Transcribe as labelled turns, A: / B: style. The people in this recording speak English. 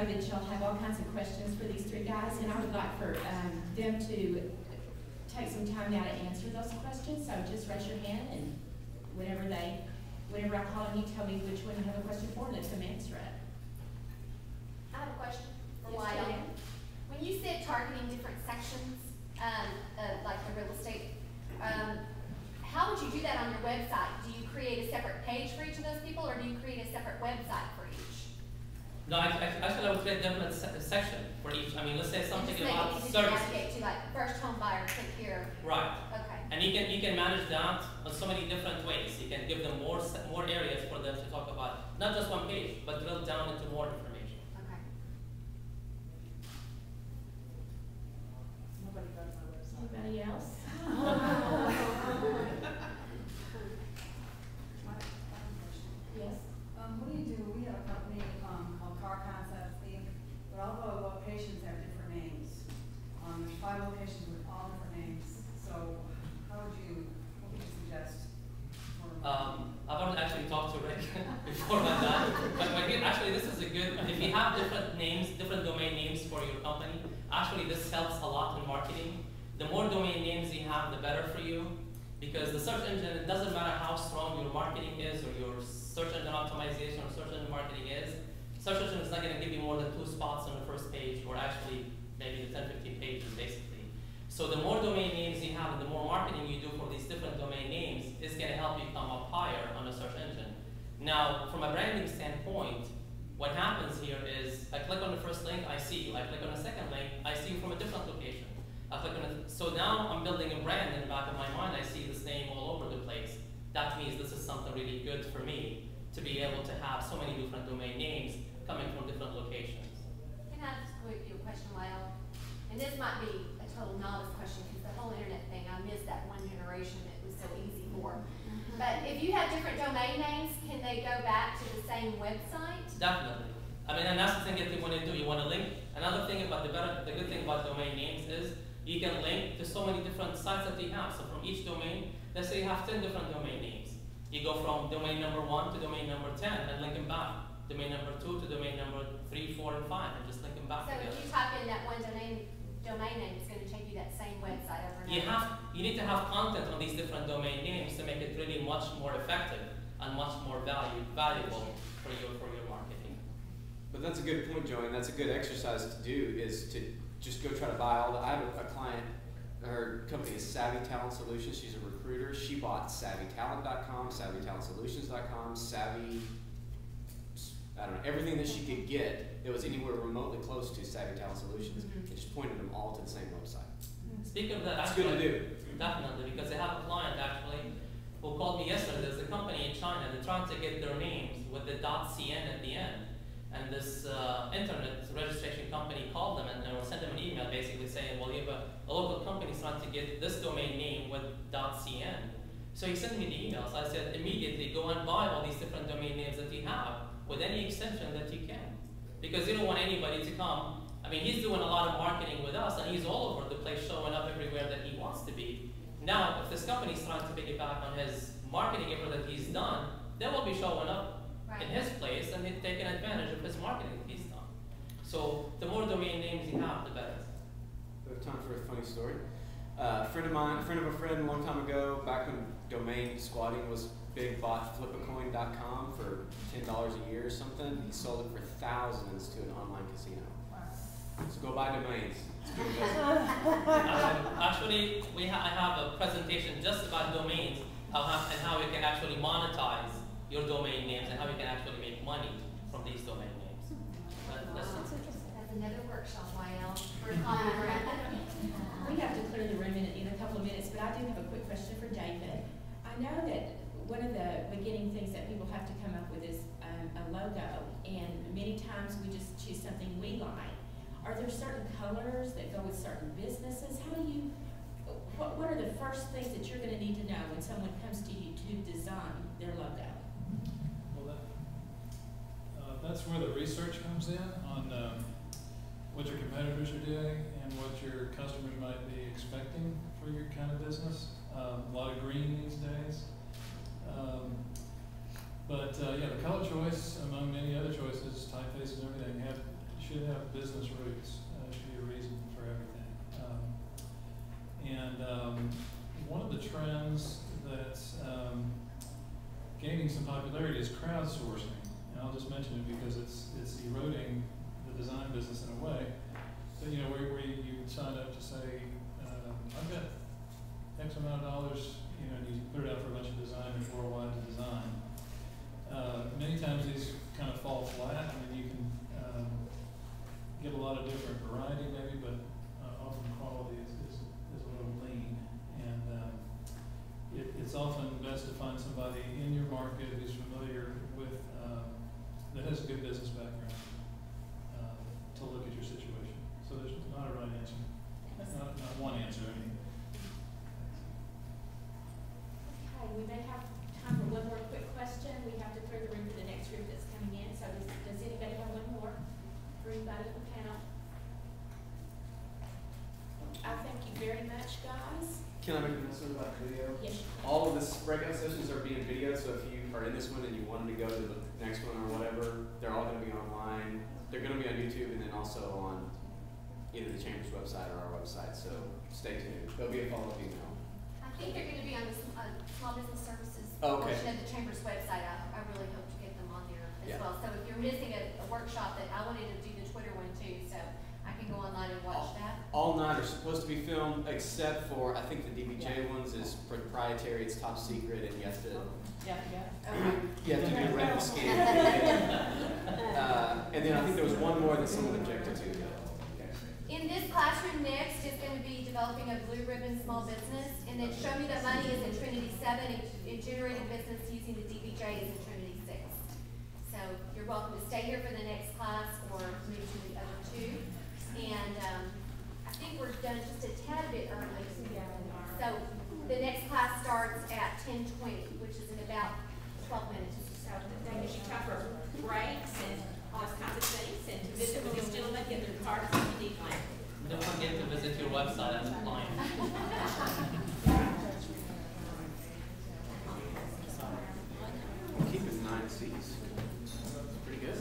A: that y'all have all kinds of questions for these three guys, and I would like for them to take some time now to answer those questions. So just raise your hand, and whenever I call them, you tell me which one you have a question for, and let them answer it.
B: I have a question for
A: Yes,
B: Wael.
A: Jan.
B: When you said targeting different sections, like the real estate, how would you do that on your website? Do you create a separate page for each of those people, or do you create a separate website for each?
C: No, actually I would create different section for each. I mean, let's say something about
B: services.
C: services.
B: To like first home buyer, click here.
C: Right.
B: Okay.
C: And you can manage that in so many different ways. You can give them more areas for them to talk about, not just one page, but drill down into more information.
B: Okay.
A: Nobody goes to my website. Anybody else? Yes.
D: What do you do? We have a company called Car Concepts Inc., but all the locations have different names. There's 5 locations with all different names. So what would you suggest?
C: I've already actually talked to Rick before on that. But actually this is a good, if you have different names, different domain names for your company, actually this helps a lot in marketing. The more domain names you have, the better for you. Because the search engine, it doesn't matter how strong your marketing is or your search engine optimization or search engine marketing is, search engine is not going to give you more than 2 spots on the first page, or actually maybe the 10, 15 pages basically. So the more domain names you have and the more marketing you do for these different domain names is going to help you come up higher on the search engine. Now, from a branding standpoint, what happens here is I click on the first link, I see you. I click on the second link, I see you from a different location. I click on it. So now I'm building a brand in the back of my mind. I see this name all over the place. That means this is something really good for me to be able to have so many different domain names coming from different locations.
B: Can I just put you a question, Wael? And this might be a total novice question because the whole internet thing, I missed that one generation that was so easy for. But if you have different domain names, can they go back to the same website?
C: Definitely. I mean, and that's the thing that you want to do. You want to link. Another thing about the good thing about domain names is you can link to so many different sites that you have. So from each domain, let's say you have 10 different domain names. You go from domain number 1 to domain number 10 and link them back. Domain number 2 to domain number 3, 4, and 5, and just link them back
B: so
C: together.
B: If you type in that one domain name, it's going to take you that same website over and over.
C: You need to have content on these different domain names to make it really much more effective and much more valuable for your marketing.
E: But that's a good point, Joanne. That's a good exercise to do, is to just go try to buy all the, I have a client, her company is Savvy Talent Solutions. She's a recruiter. She bought SavvyTalent.com, SavvyTalentSolutions.com, Savvy, I don't know, everything that she could get that was anywhere remotely close to Savvy Talent Solutions, and just pointed them all to the same website.
C: Speaking of that,
E: it's good to do.
C: Definitely, because I have a client actually who called me yesterday. There's a company in China, they're trying to get their names with the .cn at the end. And this internet registration company called them and sent them an email basically saying, well, you have a local company trying to get this domain name with .cn. So he sent me the email. So I said, immediately go and buy all these different domain names that you have with any extension that you can. Because you don't want anybody to come. I mean, he's doing a lot of marketing with us and he's all over the place showing up everywhere that he wants to be. Now, if this company is trying to piggyback on his marketing effort that he's done, they will be showing up in his place and taking advantage of his marketing that he's done. So the more domain names you have, the better.
E: We have time for a funny story. A friend of a friend a long time ago, back when domain squatting was big, bought flipacoin.com for $10 a year or something. He sold it for thousands to an online casino. So go buy domains. It's good investment.
C: Actually, I have a presentation just about domains and how you can actually monetize your domain names and how you can actually make money from these domain names. That's
B: another workshop, Wael. For common brand.
A: We have to clear the room in a couple of minutes, but I do have a quick question for David. I know that one of the beginning things that people have to come up with is a logo, and many times we just choose something we like. Are there certain colors that go with certain businesses? How do you, what are the first things that you're going to need to know when someone comes to you to design their logo?
F: Well, that's where the research comes in on what your competitors are doing and what your customers might be expecting for your kind of business. A lot of green these days. Yeah, the color choice, among many other choices, typefaces and everything, should should have business roots. Should be a reason for everything. One of the trends that's gaining some popularity is crowdsourcing. And I'll just mention it because it's eroding the design business in a way. So, you know, where you sign up to say, I've got X amount of dollars, you know, and you put it out for a bunch of designers worldwide to design. Many times these kind of fall flat. I mean, you can get a lot of different variety maybe, but often quality is a little lean. And it's often best to find somebody in your market who's familiar with, that has a good business background to look at your situation. So there's not a right answer. Not one answer, I mean.
A: Okay, we may have time for one more quick question. We have to clear the room for the next group that's coming in. So does anybody have one more for anybody on the panel? I thank you very much, guys.
E: Can I make an announcement about video?
A: Yes, you can.
E: All of this breakout sessions are being videoed, so if you are in this one and you wanted to go to the next one or whatever, they're all going to be online. They're going to be on YouTube and then also on either the Chamber's website or our website, so stay tuned. There'll be a follow-up email.
B: I think they're gonna be on the small business services
E: Oh, okay.
B: portion of the Chamber's website. I really hope to get them on there as
E: Yeah.
B: well. So if you're missing a workshop that I wanted to do the Twitter one too, so I can go online and watch that.
E: All 9 are supposed to be filmed, except for, I think the DBJ ones is proprietary, it's top secret, and you have to, you have to do a retinal scan. And then I think there was one more that someone objected to.
B: In this classroom next is going to be developing a blue ribbon small business, and then Show Me the Money is in Trinity 7, and Generating Business using the DBJ is in Trinity 6. So you're welcome to stay here for the next class or move to the other 2. And I think we're done just a tad bit early. So the next class starts at 10:20, which is in about 12 minutes.
A: So the thing is you try for breaks and all those kinds of things, and to visit with these gentlemen, get their cards if you need one.
C: Don't forget to visit your website and apply.
E: Keep it 9 seats. Pretty good.